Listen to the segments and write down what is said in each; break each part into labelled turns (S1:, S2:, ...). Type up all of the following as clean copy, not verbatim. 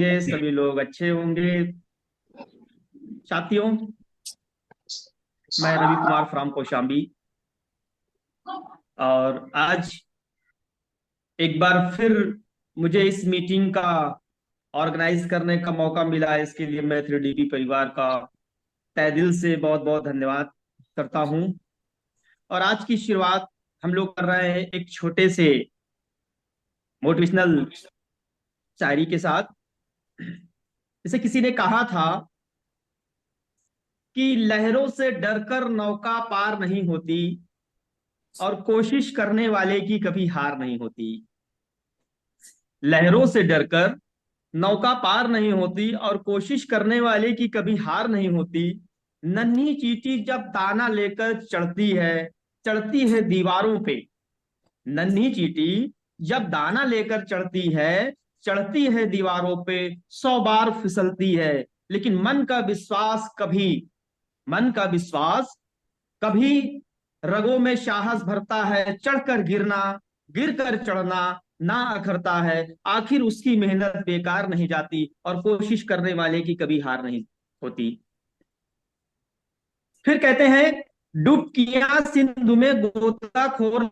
S1: सभी लोग अच्छे होंगे। साथियों, मैं रवि कुमार फ्रॉम कौशाम्बी। और आज एक बार फिर मुझे इस मीटिंग का ऑर्गेनाइज करने का मौका मिला है। इसके लिए मैं 3DP परिवार का तहे दिल से बहुत बहुत धन्यवाद करता हूं। और आज की शुरुआत हम लोग कर रहे हैं एक छोटे से मोटिवेशनल शायरी के साथ। जैसे किसी ने कहा था कि लहरों से डरकर नौका पार नहीं होती और कोशिश करने वाले की कभी हार नहीं होती। लहरों से डरकर नौका पार नहीं होती और कोशिश करने वाले की कभी हार नहीं होती। नन्ही चींटी जब दाना लेकर चढ़ती है दीवारों पे। नन्ही चींटी जब दाना लेकर चढ़ती है दीवारों पे। 100 बार फिसलती है, लेकिन मन का विश्वास कभी रगों में साहस भरता है। चढ़कर गिरना, गिर कर चढ़ना ना अखरता है। आखिर उसकी मेहनत बेकार नहीं जाती और कोशिश करने वाले की कभी हार नहीं होती। फिर कहते हैं, डुबकियां सिंधु में गोताखोर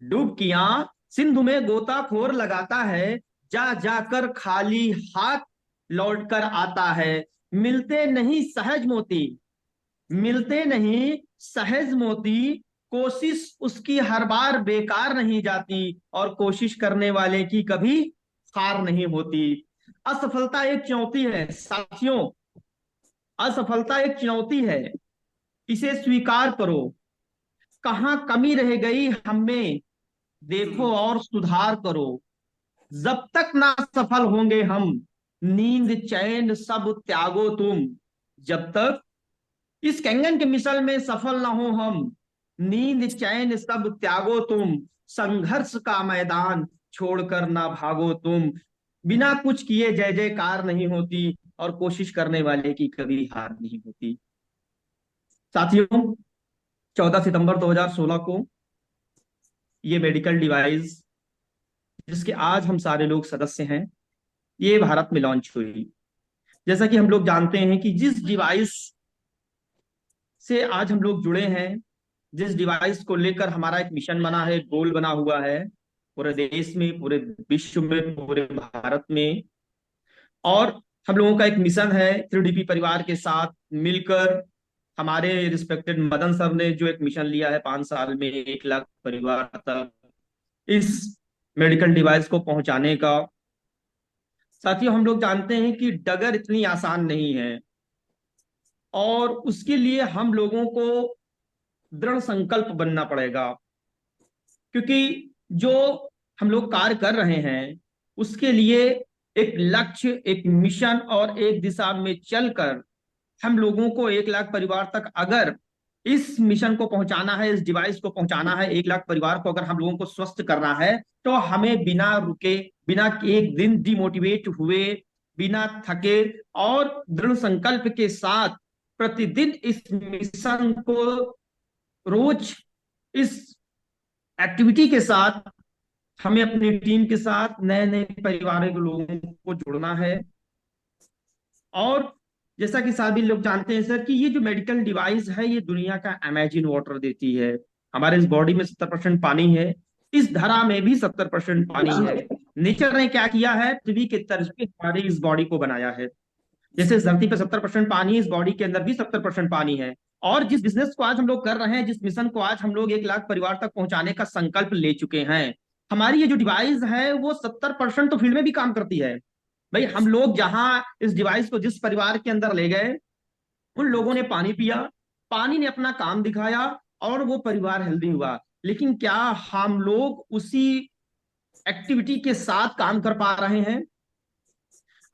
S1: डुबकियां सिंधु में गोताखोर लगाता है। जा जाकर खाली हाथ लौट कर आता है। मिलते नहीं सहज मोती मिलते नहीं सहज मोती। कोशिश उसकी हर बार बेकार नहीं जाती और कोशिश करने वाले की कभी हार नहीं होती। असफलता एक चुनौती है साथियों। असफलता एक चुनौती है, इसे स्वीकार करो। कहाँ कमी रह गई हम में, देखो और सुधार करो। जब तक ना सफल होंगे हम, नींद चैन सब त्यागो तुम। जब तक इस कैंगन के मिसल में सफल ना हो हम, नींद चैन सब त्यागो तुम। संघर्ष का मैदान छोड़कर ना भागो तुम। बिना कुछ किए जय जयकार नहीं होती और कोशिश करने वाले की कभी हार नहीं होती। साथियों, 14 सितंबर 2016 को ये मेडिकल डिवाइस जिसके आज हम सारे लोग सदस्य हैं, ये भारत में लॉन्च हुई। जैसा कि हम लोग जानते हैं कि जिस डिवाइस से आज हम लोग जुड़े हैं, जिस डिवाइस को लेकर हमारा एक मिशन बना है, गोल बना हुआ है पूरे देश में, पूरे विश्व में, पूरे भारत में। और हम लोगों का एक मिशन है 3DP परिवार के साथ मिलकर। हमारे रिस्पेक्टेड मदन सर ने जो एक मिशन लिया है, 5 साल में 1 लाख परिवार तक इस मेडिकल डिवाइस को पहुंचाने का। साथियों, हम लोग जानते हैं कि डगर इतनी आसान नहीं है और उसके लिए हम लोगों को दृढ़ संकल्प बनना पड़ेगा। क्योंकि जो हम लोग कार्य कर रहे हैं, उसके लिए एक लक्ष्य, एक मिशन और एक दिशा में चलकर हम लोगों को 1 लाख परिवार तक अगर इस मिशन को पहुंचाना है, इस डिवाइस को पहुंचाना है, 1 लाख परिवार को अगर हम लोगों को स्वस्थ करना है, तो हमें बिना रुके, बिना एक दिन डिमोटिवेट हुए, बिना थके और दृढ़ संकल्प के साथ प्रतिदिन इस मिशन को, रोज इस एक्टिविटी के साथ हमें अपनी टीम के साथ नए नए परिवारों के लोगों को जुड़ना है। और जैसा कि सभी लोग जानते हैं सर, कि ये जो मेडिकल डिवाइस है, ये दुनिया का अमेजिन वाटर देती है। हमारे इस बॉडी में 70% पानी है, इस धरा में भी 70% पानी है। नेचर ने क्या किया है, पृथ्वी के तर्ज पे हमारे इस बॉडी को बनाया है। जैसे इस धरती पे 70% पानी है, इस बॉडी के अंदर भी 70% पानी है। और जिस बिजनेस को आज हम लोग कर रहे हैं, जिस मिशन को आज हम लोग 1 लाख परिवार तक पहुंचाने का संकल्प ले चुके हैं, हमारी ये जो डिवाइस है वो 70% तो फील्ड में भी काम करती है। भाई, हम लोग जहां इस डिवाइस को जिस परिवार के अंदर ले गए, उन लोगों ने पानी पिया, पानी ने अपना काम दिखाया और वो परिवार हेल्दी हुआ। लेकिन क्या हम लोग उसी एक्टिविटी के साथ काम कर पा रहे हैं?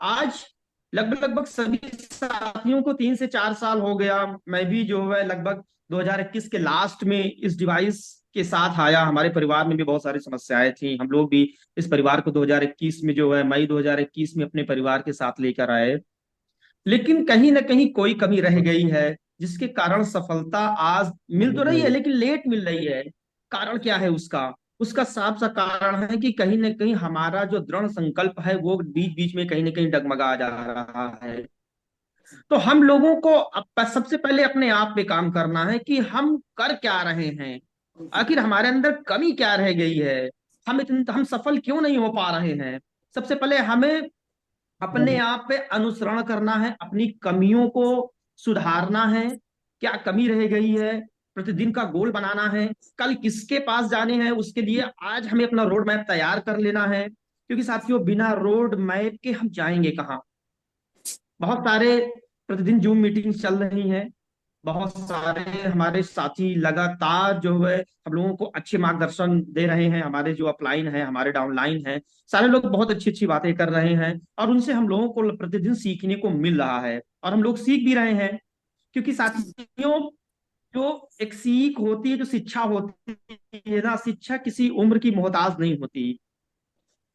S1: आज लगभग लगभग सभी साथियों को 3 से 4 साल हो गया। मैं भी जो है लगभग 2021 के लास्ट में इस डिवाइस के साथ आया। हमारे परिवार में भी बहुत सारी समस्याएं थी, हम लोग भी इस परिवार को 2021 में जो है मई 2021 में अपने परिवार के साथ लेकर आए। लेकिन कहीं ना कहीं कोई कमी रह गई है, जिसके कारण सफलता आज मिल तो रही है लेकिन लेट मिल रही है। कारण क्या है उसका? उसका साफ सा कारण है कि कहीं ना कहीं हमारा जो दृढ़ संकल्प है वो बीच बीच में कहीं ना कहीं डगमगा जा रहा है। तो हम लोगों को सबसे पहले अपने आप पे काम करना है कि हम कर क्या रहे हैं, आखिर हमारे अंदर कमी क्या रह गई है, हम सफल क्यों नहीं हो पा रहे हैं। सबसे पहले हमें अपने आप पे अनुसरण करना है, अपनी कमियों को सुधारना है, क्या कमी रह गई है, प्रतिदिन का गोल बनाना है, कल किसके पास जाने हैं उसके लिए आज हमें अपना रोड मैप तैयार कर लेना है, क्योंकि साथियों बिना रोड मैप के हम जाएंगे कहाँ। बहुत सारे प्रतिदिन जूम मीटिंग चल रही हैं, बहुत सारे हमारे साथी लगातार जो है हम लोगों को अच्छे मार्गदर्शन दे रहे हैं, हमारे जो अपलाइन है हमारे डाउनलाइन है, सारे लोग बहुत अच्छी अच्छी बातें कर रहे हैं और उनसे हम लोगों को प्रतिदिन सीखने को मिल रहा है और हम लोग सीख भी रहे हैं। क्योंकि साथियों जो एक सीख होती है, जो शिक्षा होती है ना, शिक्षा किसी उम्र की मोहताज नहीं होती।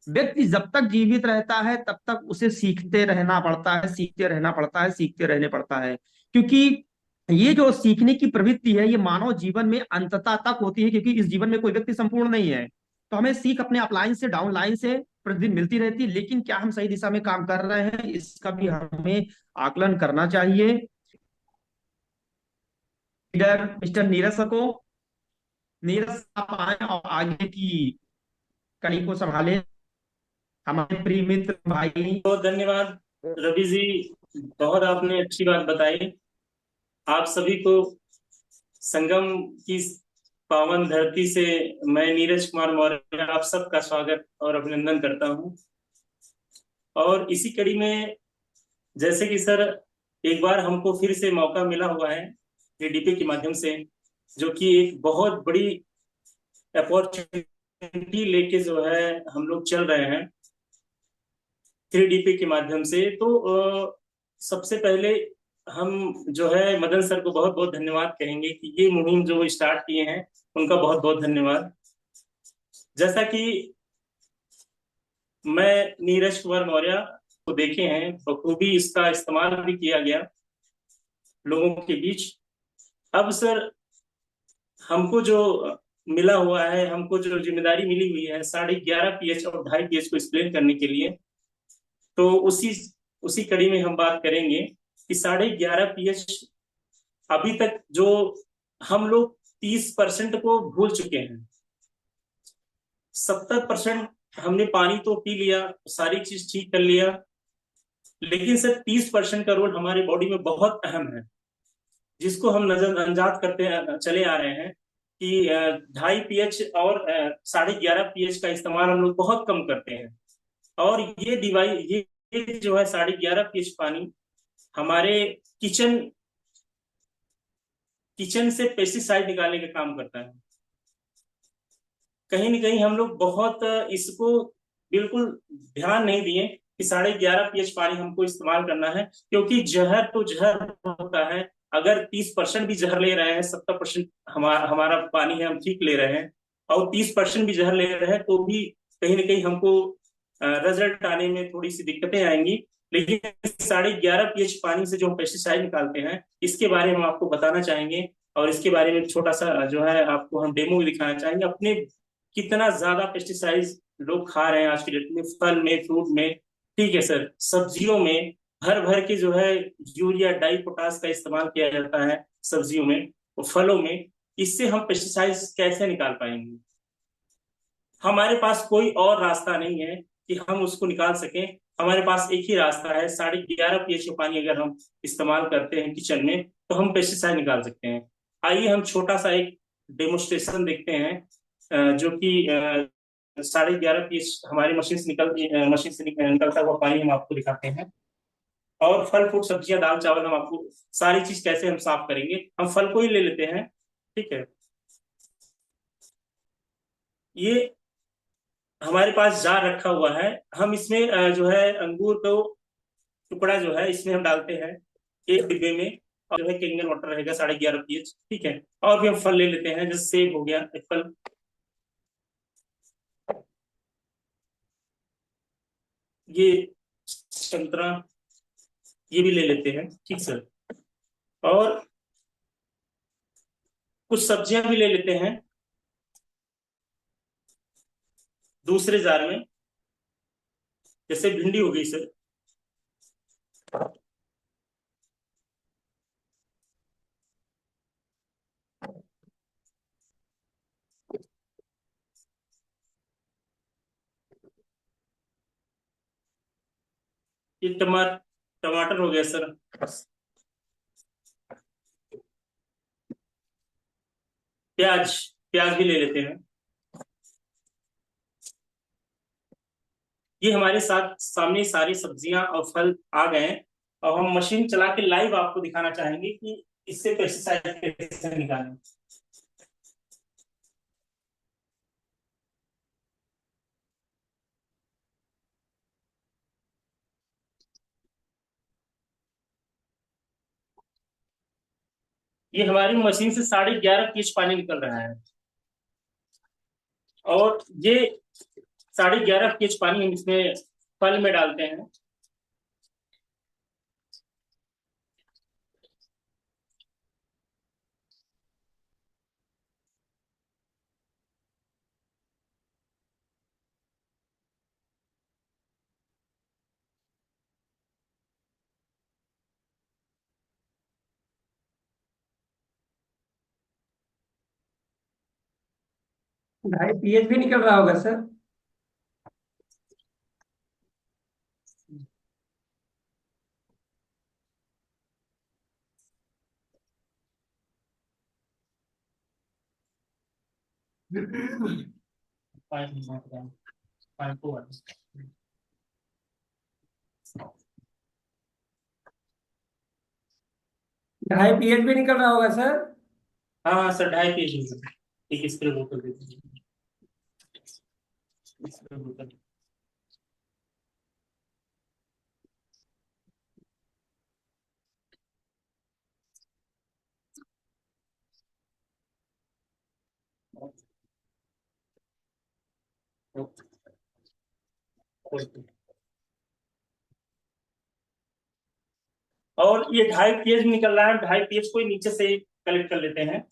S1: व्यक्ति जब तक जीवित रहता है तब तक उसे सीखते रहना पड़ता है, सीखते रहना पड़ता है, सीखते रहने पड़ता है। क्योंकि ये जो सीखने की प्रवृत्ति है ये मानव जीवन में अंततः तक होती है, क्योंकि इस जीवन में कोई व्यक्ति संपूर्ण नहीं है। तो हमें सीख अपने अपलाइन से डाउन लाइन से प्रतिदिन मिलती रहती है, लेकिन क्या हम सही दिशा में काम कर रहे हैं इसका भी हमें आकलन करना चाहिए। लीडर मिस्टर नीरज को, नीरज आप आए और आगे की कड़ी को संभाले, हमारे प्रिय मित्र भाई।
S2: बहुत धन्यवाद रवि जी। बहुत आपने अच्छी बात बताई। आप सभी को संगम की पावन धरती से मैं नीरज कुमार मौर्य आप सबका स्वागत और अभिनंदन करता हूं। और इसी कड़ी में जैसे कि सर एक बार हमको फिर से मौका मिला हुआ है एडीपी के माध्यम से, जो कि एक बहुत बड़ी अपॉर्चुनिटी लेके जो है हम लोग चल रहे हैं 3DP के माध्यम से। तो सबसे पहले हम जो है मदन सर को बहुत बहुत धन्यवाद कहेंगे कि ये मुहिम जो स्टार्ट किए हैं उनका बहुत बहुत धन्यवाद। जैसा कि मैं नीरज कुमार मौर्य को देखे हैं बखूबी इसका इस्तेमाल भी किया गया लोगों के बीच। अब सर हमको जो मिला हुआ है, हमको जो जिम्मेदारी मिली हुई है 11.5 पीएच और 2.5 पीएच को एक्सप्लेन करने के लिए, तो उसी उसी कड़ी में हम बात करेंगे कि 11.5 पीएच अभी तक जो हम लोग 30% को भूल चुके हैं। 70% हमने पानी तो पी लिया, सारी चीज ठीक कर लिया, लेकिन सर 30% का रोल हमारे बॉडी में बहुत अहम है, जिसको हम नजरअंदाज करते चले आ रहे हैं कि 2.5 पीएच और 11.5 पीएच का इस्तेमाल हम लोग बहुत कम करते हैं। और ये डिवाइस ये जो है 11.5 पीएच पानी हमारे किचन किचन से पेस्टिसाइड निकालने का काम करता है। कहीं ना कहीं हम लोग बहुत इसको बिल्कुल ध्यान नहीं दिए कि 11.5 पीएच पानी हमको इस्तेमाल करना है, क्योंकि जहर तो जहर होता है। अगर 30% भी जहर ले रहे हैं, 70% हमारा पानी है हम ठीक ले रहे हैं, और 30% भी जहर ले रहे हैं तो भी कहीं ना कहीं हमको रिजल्ट आने में थोड़ी सी दिक्कतें आएंगी। लेकिन 11.5 पीएच पानी से जो हम पेस्टिसाइड निकालते हैं इसके बारे में हम आपको बताना चाहेंगे, और इसके बारे में छोटा सा जो है आपको हम डेमो भी दिखाना चाहेंगे अपने कितना ज्यादा पेस्टिसाइड लोग खा रहे हैं आज की डेट में, फल में, फ्रूट में, ठीक है सर, सब्जियों में भर भर के जो है यूरिया डाई पोटास का इस्तेमाल किया जाता है सब्जियों में और फलों में। इससे हम पेस्टिसाइड्स कैसे निकाल पाएंगे? हमारे पास कोई और रास्ता नहीं है कि हम उसको निकाल सकें। हमारे पास एक ही रास्ता है, 11.5 पीएच का पानी अगर हम इस्तेमाल करते हैं किचन में तो हम पेस्टिसाइड निकाल सकते हैं। आइए हम छोटा सा एक डेमोस्ट्रेशन देखते हैं, जो कि 11.5 पीएच हमारी मशीन से निकलता हुआ पानी हम आपको दिखाते हैं। और फल फ्रूट सब्जियां दाल चावल हम आपको सारी चीज कैसे हम साफ करेंगे। हम फल को ही ले लेते हैं, ठीक है। ये हमारे पास जार रखा हुआ है, हम इसमें जो है अंगूर को टुकड़ा जो है इसमें हम डालते हैं एक डिब्बे में, और जो है किंगन वाटर रहेगा 11.5 पीएच, ठीक है। और भी हम फल ले लेते हैं, जैसे सेब हो गया, एप्पल, ये संतरा, ये भी ले लेते हैं, ठीक सर। और कुछ सब्जियां भी ले लेते हैं, दूसरे जार में, जैसे भिंडी हो गई सर, ये टमाटर हो गया सर, प्याज प्याज भी ले लेते हैं। ये हमारे साथ सामने सारी सब्जियां और फल आ गए हैं, और हम मशीन चला के लाइव आपको दिखाना चाहेंगे कि इससे पेस्टिसाइड कैसे निकालें। ये हमारी मशीन से 11.5 pH पानी निकल रहा है, और ये 11.5 pH पानी हम इसमें फल में डालते हैं।
S3: भाई पीएच भी निकल रहा होगा सर। ढाई पीएच भी निकल रहा होगा सर।
S2: हाँ हाँ सर, 2.5 pH। एक स्प्रे बोतल दे दीजिए, स्प्रे बोतल। और ये 2.5 pH निकल रहा है, 2.5 pH को नीचे से कलेक्ट कर लेते हैं।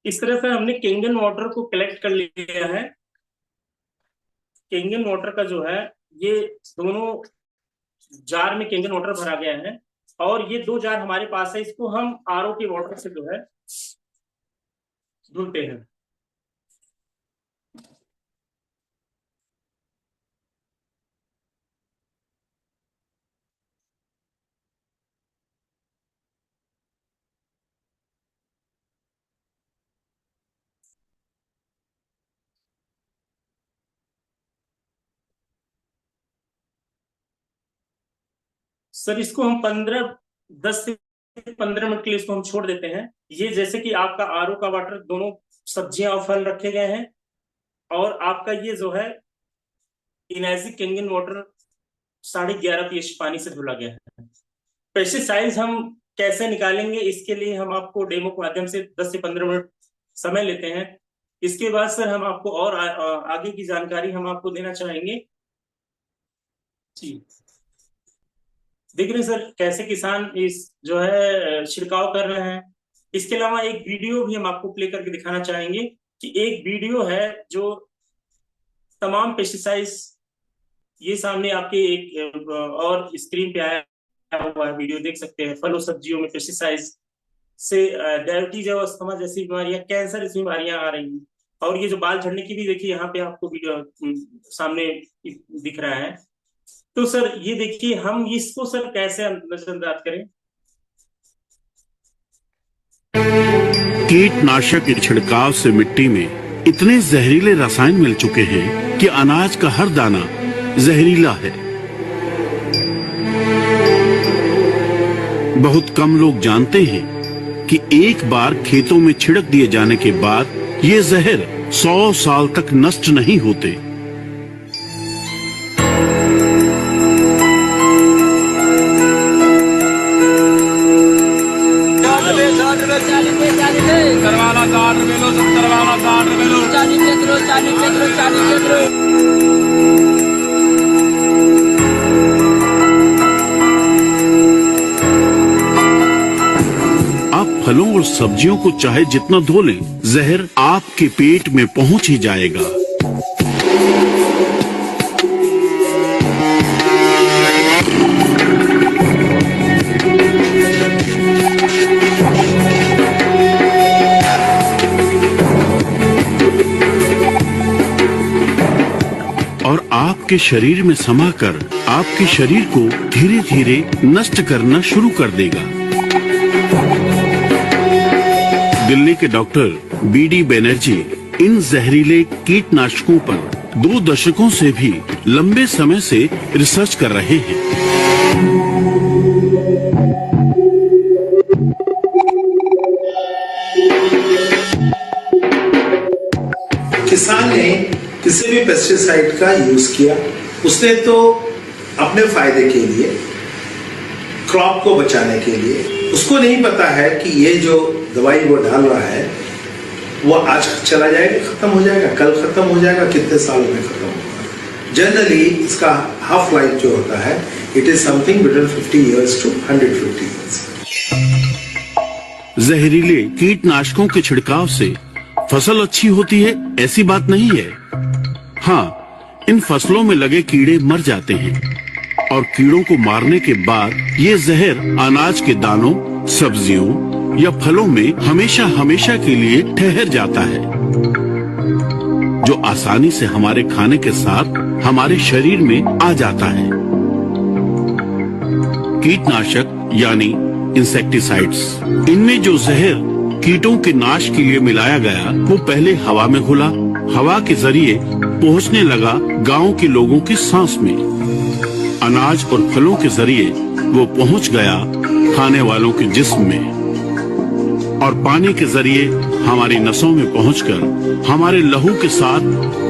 S2: इस तरह से हमने केंगन वाटर को कलेक्ट कर लिया है। केंगन वाटर का जो है, ये दोनों जार में केंगन वाटर भरा गया है, और ये 2 जार हमारे पास है। इसको हम आरओ के वाटर से जो है धुलते हैं। सर इसको हम 10 से 15 मिनट के लिए इसको हम छोड़ देते हैं। ये जैसे कि आपका आरओ का वाटर, दोनों सब्जियां और फल रखे गए हैं, और आपका ये जो है इनर्जी केंगन वाटर 11.5 pH पानी से धुला गया है। पेस्टिसाइड्स हम कैसे निकालेंगे, इसके लिए हम आपको डेमो के माध्यम से 10 से 15 मिनट समय लेते हैं। इसके बाद सर हम आपको और आगे की जानकारी हम आपको देना चाहेंगे। जी, देख रहे हैं सर कैसे किसान इस जो है छिड़काव कर रहे हैं। इसके अलावा एक वीडियो भी हम आपको प्ले करके दिखाना चाहेंगे, कि एक वीडियो है जो तमाम पेस्टिसाइड्स, ये सामने आपके एक और स्क्रीन पे आया हुआ है, वीडियो देख सकते हैं। फलों सब्जियों में पेस्टिसाइड्स से डायबिटीज और अस्थमा जैसी बीमारियां, कैंसर जैसी बीमारियां आ रही हैं। और ये जो बाल झड़ने की भी देखिए यहाँ पे आपको वीडियो सामने दिख रहा है। तो सर ये देखिए, हम इसको सर कैसे नजरअंदाज करें।
S4: कीटनाशक के छिड़काव से मिट्टी में इतने जहरीले रसायन मिल चुके हैं कि अनाज का हर दाना जहरीला है। बहुत कम लोग जानते हैं कि एक बार खेतों में छिड़क दिए जाने के बाद ये जहर 100 साल तक नष्ट नहीं होते। आप फलों और सब्जियों को चाहे जितना धो लें, जहर आपके पेट में पहुंच ही जाएगा। और आपके शरीर में समाकर आपके शरीर को धीरे धीरे नष्ट करना शुरू कर देगा। दिल्ली के डॉक्टर बीडी बनर्जी इन जहरीले कीटनाशकों पर 2 दशकों से भी लंबे समय से रिसर्च कर रहे हैं।
S5: किसान ने किसी भी पेस्टिसाइड का यूज किया, उसने तो अपने फायदे के लिए, क्रॉप को बचाने के लिए, उसको नहीं पता है कि ये जो दवाई वो डाल रहा है वो आज चला जाएगा, खत्म हो जाएगा, कल खत्म हो जाएगा, कितने सालों में खत्म होगा। जनरली इसका हाफ लाइफ जो होता है, it is something between 50 years to 150 years.
S4: जहरीले कीटनाशकों के छिड़काव से फसल अच्छी होती है ऐसी बात नहीं है। हाँ, इन फसलों में लगे कीड़े मर जाते हैं और कीड़ों को मारने के बाद ये जहर अनाज के दानों, सब्जियों या फलों में हमेशा हमेशा के लिए ठहर जाता है, जो आसानी से हमारे खाने के साथ हमारे शरीर में आ जाता है। कीटनाशक यानी इंसेक्टिसाइड्स, इनमें जो जहर कीटों के नाश के लिए मिलाया गया वो पहले हवा में घुला, हवा के जरिए पहुंचने लगा गांव के लोगों की सांस में, अनाज और फलों के जरिए वो पहुंच गया खाने वालों के जिस्म में, और पानी के जरिए हमारी नसों में पहुंचकर हमारे लहू के साथ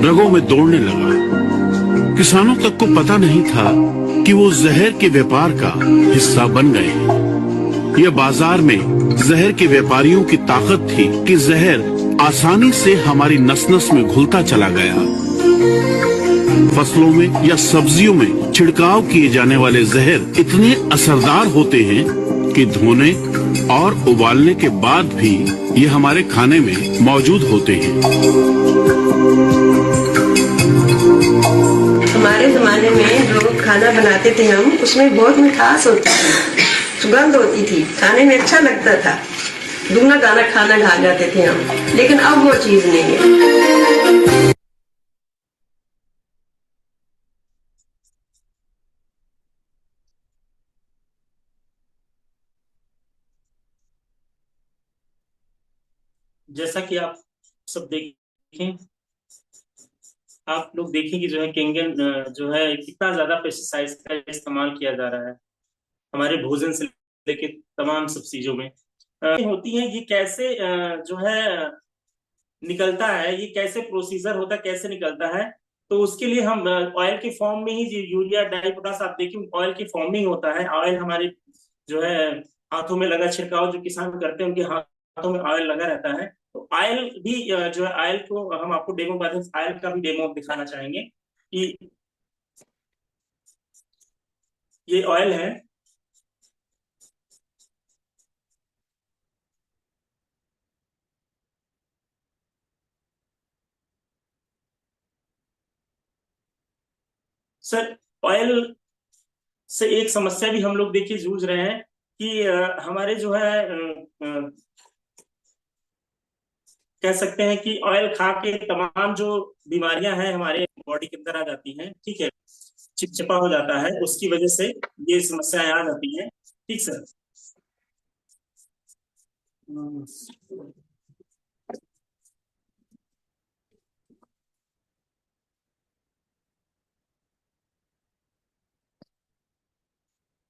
S4: रगों में दौड़ने लगा। किसानों तक को पता नहीं था कि वो जहर के व्यापार का हिस्सा बन गए। ये बाजार में जहर के व्यापारियों की ताकत थी कि जहर आसानी से हमारी नस नस में घुलता चला गया। फसलों में या सब्जियों में छिड़काव किए जाने वाले जहर इतने असरदार होते हैं कि धोने और उबालने के बाद भी ये हमारे खाने में मौजूद होते हैं।
S6: हमारे जमाने में जो खाना बनाते थे हम, उसमें बहुत मिठास होती थी, सुगंध होती थी, खाने में अच्छा लगता था, दूना गाना खाना खा जाते थे हम। लेकिन अब वो चीज नहीं है।
S2: जैसा कि आप सब देखें, आप लोग देखें कि जो है केंगन जो है कितना ज्यादा पेस्टिसाइड्स का इस्तेमाल किया जा रहा है हमारे भोजन से लेके तमाम सब चीजों में होती है। ये कैसे जो है निकलता है, ये कैसे प्रोसीजर होता है, कैसे निकलता है, तो उसके लिए हम ऑयल के फॉर्म में ही यूरिया डाई पोटास आप देखिए ऑयल के फॉर्म में ही होता है। ऑयल हमारे जो है हाथों में लगा छिड़काव जो किसान करते हैं उनके हाथों में ऑयल लगा रहता है। तो ऑयल भी जो है ऑयल को हम आपको डेमो ऑयल का भी डेमो दिखाना चाहेंगे कि ये ऑयल है। सर ऑयल से एक समस्या भी हम लोग देखिए जूझ रहे हैं कि हमारे जो है कह सकते हैं कि ऑयल खा के तमाम जो बीमारियां हैं हमारे बॉडी के अंदर आ जाती हैं, ठीक है, चिपचिपा हो जाता है, उसकी वजह से ये समस्याएं आ जाती हैं। ठीक सर।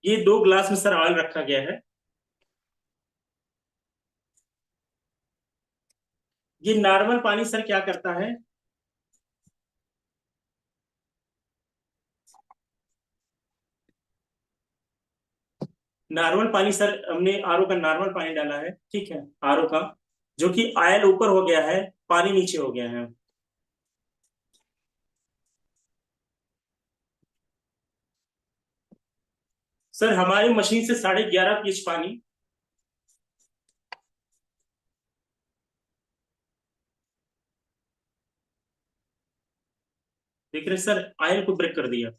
S2: ये 2 ग्लास में सर ऑयल रखा गया है। ये नॉर्मल पानी सर क्या करता है, नॉर्मल पानी सर हमने आरओ का नॉर्मल पानी डाला है, ठीक है, आरओ का, जो कि ऑयल ऊपर हो गया है, पानी नीचे हो गया है। सर हमारी मशीन से 11.5 pH पानी देख रहे सर, आयल को ब्रेक कर दिया।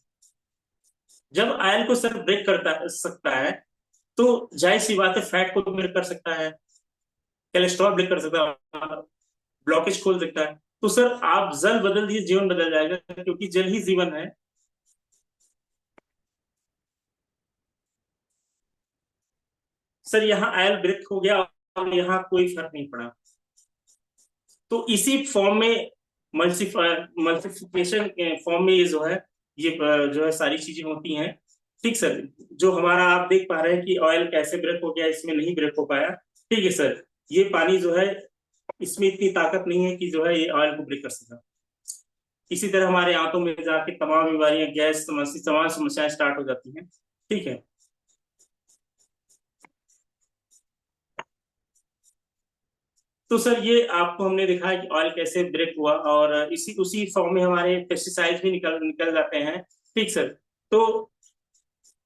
S2: जब आयल को सर ब्रेक करता सकता है तो जाहिर सी बात है फैट को ब्रेक कर सकता है, कोलेस्ट्रॉल ब्रेक कर सकता है, ब्लॉकेज खोल सकता है। तो सर आप जल बदल दिए, जीवन बदल जाएगा, क्योंकि जल ही जीवन है। सर यहाँ आयल ब्रेक हो गया और यहाँ कोई फर्क नहीं पड़ा। तो इसी फॉर्म में मल्टीप्लिकेशन फॉर्म में ये जो है सारी चीजें होती हैं। ठीक सर, जो हमारा आप देख पा रहे हैं कि ऑयल कैसे ब्रेक हो गया, इसमें नहीं ब्रेक हो पाया। ठीक है सर, ये पानी जो है इसमें इतनी ताकत नहीं है कि जो है ये ऑयल को ब्रेक कर सका। इसी तरह हमारे आंतों में जाके तमाम बीमारियां, गैस समस्या, तमाम समस्याएं स्टार्ट हो जाती हैं। ठीक है, तो सर ये आपको हमने दिखाया कि ऑयल कैसे ब्रेक हुआ, और उसी फॉर्म में हमारे पेस्टिसाइड्स भी निकल जाते हैं। ठीक सर, तो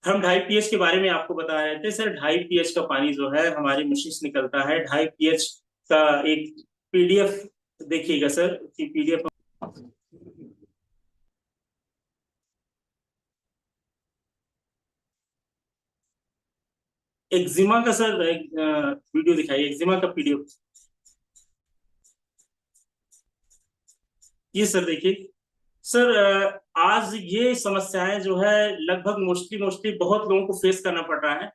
S2: हम 2.5 pH के बारे में आपको बता रहे थे। सर 2.5 pH का पानी जो है हमारी मशीन से निकलता है। 2.5 pH का एक PDF देखिएगा सर कि PDF एक्जिमा का सर वीडियो दिखाइए, एक्जिमा का PDF। ये सर देखिए सर, आज ये समस्याएं जो है लगभग मोस्टली बहुत लोगों को फेस करना पड़ रहा है।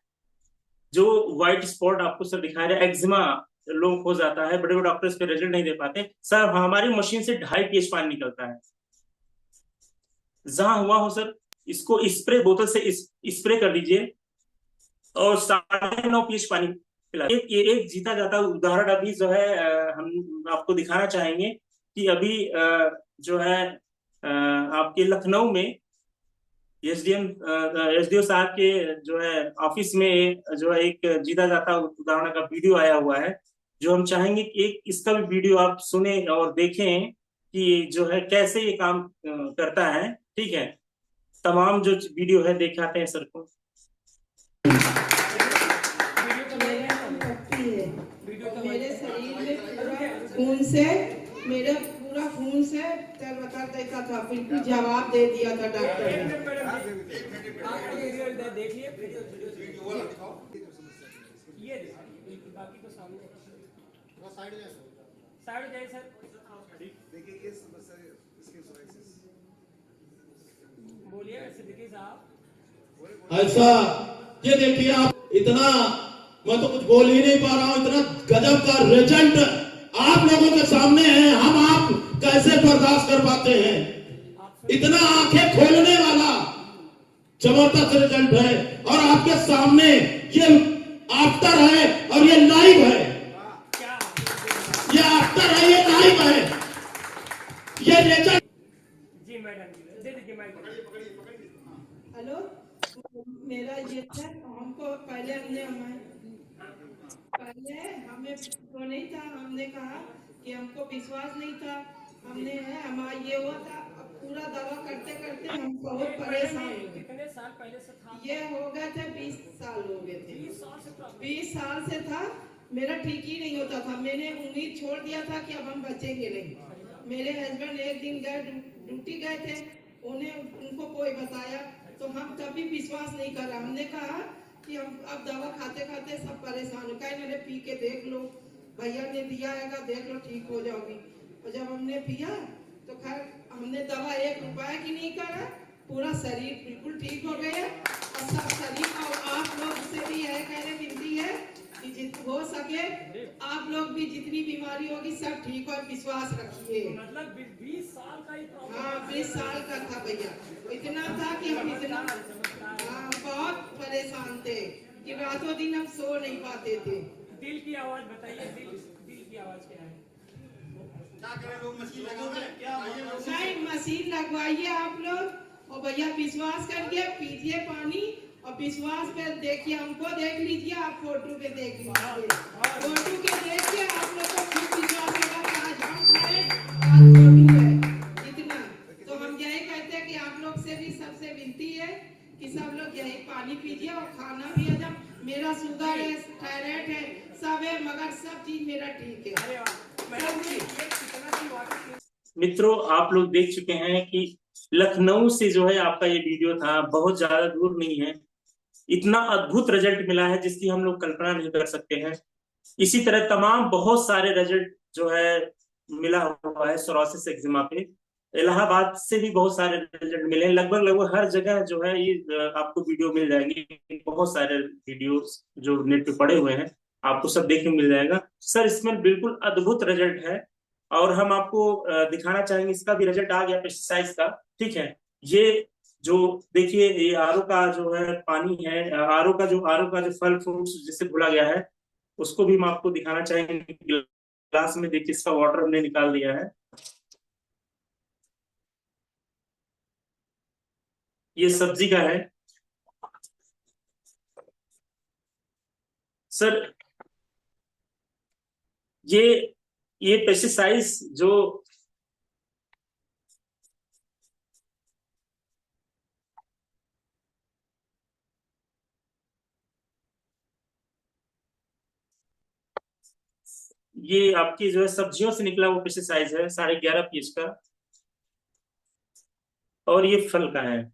S2: जो व्हाइट स्पॉट आपको सर दिखा रहे हैं, एक्जिमा लोगों को हो जाता है, बड़े बड़े डॉक्टर इस पे रिजल्ट नहीं दे पाते। सर हमारी मशीन से 2.5 pH पानी निकलता है। जहां हुआ हो सर, इसको स्प्रे बोतल से स्प्रे कर दीजिए और 9.5 pH पानी पिला। एक जीता जाता उदाहरण अभी जो है हम आपको दिखाना चाहेंगे कि अभी जो है आपके लखनऊ में एसडीओ साहब के जो है ऑफिस में जो है एक जीता जाता उदाहरण का वीडियो आया हुआ है, जो हम चाहेंगे कि एक इसका भी वीडियो आप सुने और देखें कि जो है कैसे ये काम करता है। ठीक है, तमाम जो वीडियो है दिखाते हैं सर को।
S7: मेरे शरीर में पूरा खून से, मेरा पूरा खून से बता देता था, फिर भी जवाब दे दिया था डॉक्टर ने।
S8: ऐसा ये देखिए आप, इतना मैं तो कुछ बोल ही नहीं पा रहा हूं, इतना गजब का रिजल्ट आप लोगों के सामने है। हम आप कैसे बर्दाश्त कर पाते हैं? इतना आंखें खोलने वाला जबरदस्त रिजल्ट है, और आपके सामने ये आफ्टर है और ये लाइव है। ये आफ्टर है, ये लाइव है, ये रिजल्ट।
S3: जी मैडम, दे दीजिए माइक।
S7: हेलो, मेरा ये था, हमको पहले हमें तो नहीं था, हमने कहा कि हमको विश्वास नहीं था, हमने हमारा ये हुआ था। अब पूरा दवा करते करते हम बहुत परेशान हो गए।
S3: कितने साल पहले से था?
S7: ये हो गए थे 20 साल हो गए थे। 20 साल से था, मेरा ठीक ही नहीं होता था। मैंने उम्मीद छोड़ दिया था कि अब हम बचेंगे नहीं। मेरे हस्बैंड एक दिन गए, ड्यूटी गए थे, उनको कोई बताया तो हम कभी विश्वास नहीं करा। हमने कहा कि हम अब दवा खाते खाते सब परेशान हो गए। मैंने पी के देख लो, भैया ने दिया है, देख लो ठीक हो जाओगी। और जब हमने पिया तो खैर हमने दवा 1 रुपया की नहीं करा, पूरा शरीर बिल्कुल ठीक हो गया। और सब शरीर, और आप लोग से भी है कहने विनती है कि जितना हो सके आप लोग भी जितनी बीमारी होगी सब ठीक, और विश्वास रखिए।
S3: मतलब 20 साल का ही प्रॉब्लम?
S7: हाँ 20 साल का था भैया, इतना था कि हम इतना बहुत परेशान थे कि रातों दिन हम सो नहीं पाते थे।
S3: दिल की आवाज बताइए, दिल की आवाज क्या है?
S7: नहीं, मशीन लगवाइए आप लोग, और भैया विश्वास करके पीजिए पानी, और विश्वास पे देखिए, हमको देख लीजिए, आप फोटो पे देख लीजिए, फोटो के देखिए, आप लोग को खुद विश्वास होगा कि आज हम खाए, आज फोटो है इतना। तो हम यही कहते हैं कि आप लोग से भी सबसे विनती है कि सब लोग यही पानी पीजिए और खाना भी हजम, मेरा शुगर है, थायराइड है, सब है, मगर सब चीज मेरा ठीक है।
S2: मित्रों, आप लोग देख चुके हैं कि लखनऊ से जो है आपका ये वीडियो था, बहुत ज्यादा दूर नहीं है। इतना अद्भुत रिजल्ट मिला है जिसकी हम लोग कल्पना नहीं कर सकते हैं। इसी तरह तमाम बहुत सारे रिजल्ट जो है मिला हुआ है सोरासिस एक्जिमा पे। इलाहाबाद से भी बहुत सारे रिजल्ट मिले हैं। लगभग लगभग हर जगह जो है ये आपको वीडियो मिल जाएंगे। बहुत सारे वीडियोस जो नेट पे पड़े हुए हैं, आपको सब देखने मिल जाएगा। सर, इसमें बिल्कुल अद्भुत रिजल्ट है और हम आपको दिखाना चाहेंगे। इसका भी रिजल्ट आ गया पेस्टिसाइड्स का, ठीक है। ये जो देखिए, ये आरओ का जो है पानी है, आरओ का जो फल फ्रूट्स जिससे घुला गया है, उसको भी हम आपको दिखाना चाहेंगे। ग्लास में देखिए, इसका वाटर हमने निकाल दिया है। ये सब्जी का है सर। ये पेस्टिसाइड्स जो ये आपकी जो है सब्जियों से निकला वो पेस्टिसाइड है, 11.5 pH का, और ये फल का है।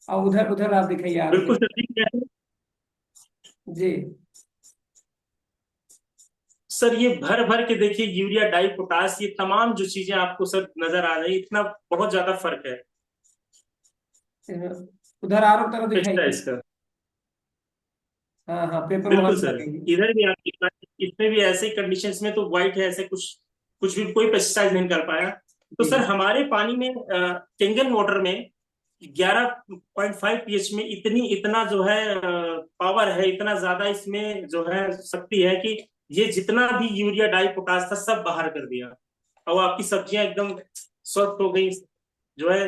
S3: और उधर उधर आप दिखाइए आप।
S2: बिल्कुल सर,
S3: जी
S2: सर, ये भर भर के देखिए, यूरिया, डाई, पोटास, ये तमाम जो चीजें आपको सर नजर आ रही है, इतना बहुत ज्यादा फर्क है।
S3: उधर आरो तरफ दिखाइए।
S2: इसका
S3: हाँ हाँ, पेपर वहां
S2: बिल्कुल
S3: से
S2: सर,
S3: लगाइए।
S2: इधर भी आप इसमें भी ऐसे कंडीशंस में तो व्हाइट है, ऐसे कुछ कुछ भी कोई पेस्टिसाइड नहीं कर पाया। तो सर, हमारे पानी में केंगन वाटर में 11.5 pH में इतना जो है पावर है, इतना ज्यादा इसमें जो है शक्ति है कि ये जितना भी यूरिया, डाई, पोटास था, सब बाहर कर दिया। और आपकी सब्जियां एकदम स्वस्थ हो गई। जो है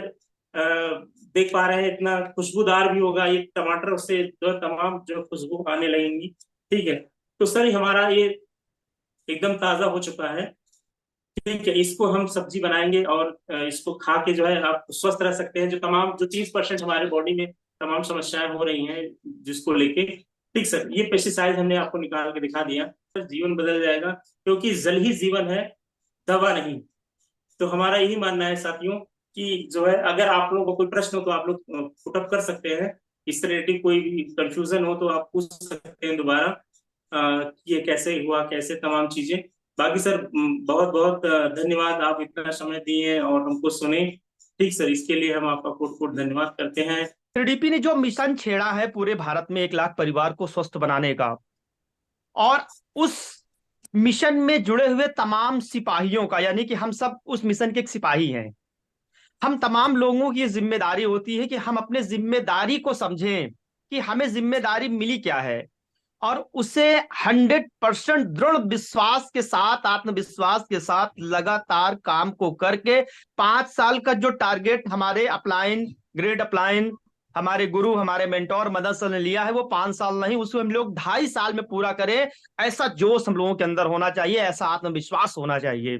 S2: देख पा रहे हैं, इतना खुशबूदार भी होगा ये टमाटर से, जो तमाम जो खुशबू आने लगेंगी, ठीक है। तो सर, हमारा ये एकदम ताजा हो चुका है, ठीक है। इसको हम सब्जी बनाएंगे और इसको खा के जो है आप स्वस्थ रह सकते हैं। जो 30% हमारे बॉडी में तमाम समस्याएं हो रही हैं जिसको लेके, ठीक सर। ये पेस्टिसाइड हमने आपको निकाल के दिखा दिया। सर, जीवन बदल जाएगा, क्योंकि जल ही जीवन है, दवा नहीं। तो हमारा यही मानना है साथियों कि जो है, अगर आप लोगों को कोई प्रश्न हो तो आप लोग पुटअप कर सकते हैं। इस रिलेटिव कोई भी कंफ्यूजन हो तो आप पूछ सकते हैं दोबारा, ये कैसे हुआ, कैसे तमाम चीजें। बाकी सर, बहुत बहुत धन्यवाद, आप इतना समय दिए और हमको सुने, ठीक सर। इसके लिए हम आपका कोट कोट धन्यवाद करते हैं।
S1: TDP ने जो मिशन छेड़ा है पूरे भारत में 1 लाख परिवार को स्वस्थ बनाने का, और उस मिशन में जुड़े हुए तमाम सिपाहियों का, यानी कि हम सब उस मिशन के एक सिपाही हैं। हम तमाम लोगों की जिम्मेदारी होती है कि हम अपने जिम्मेदारी को समझें कि हमें जिम्मेदारी मिली क्या है, और उसे 100% दृढ़ विश्वास के साथ, आत्मविश्वास के साथ लगातार काम को करके 5 साल का जो टारगेट हमारे अपलाइन, ग्रेड अपलाइन, हमारे गुरु, हमारे मेंटोर मदन सर ने लिया है, वो 5 साल नहीं, उसको हम लोग 2.5 साल में पूरा करें। ऐसा जोश हम लोगों के अंदर होना चाहिए, ऐसा आत्मविश्वास होना चाहिए।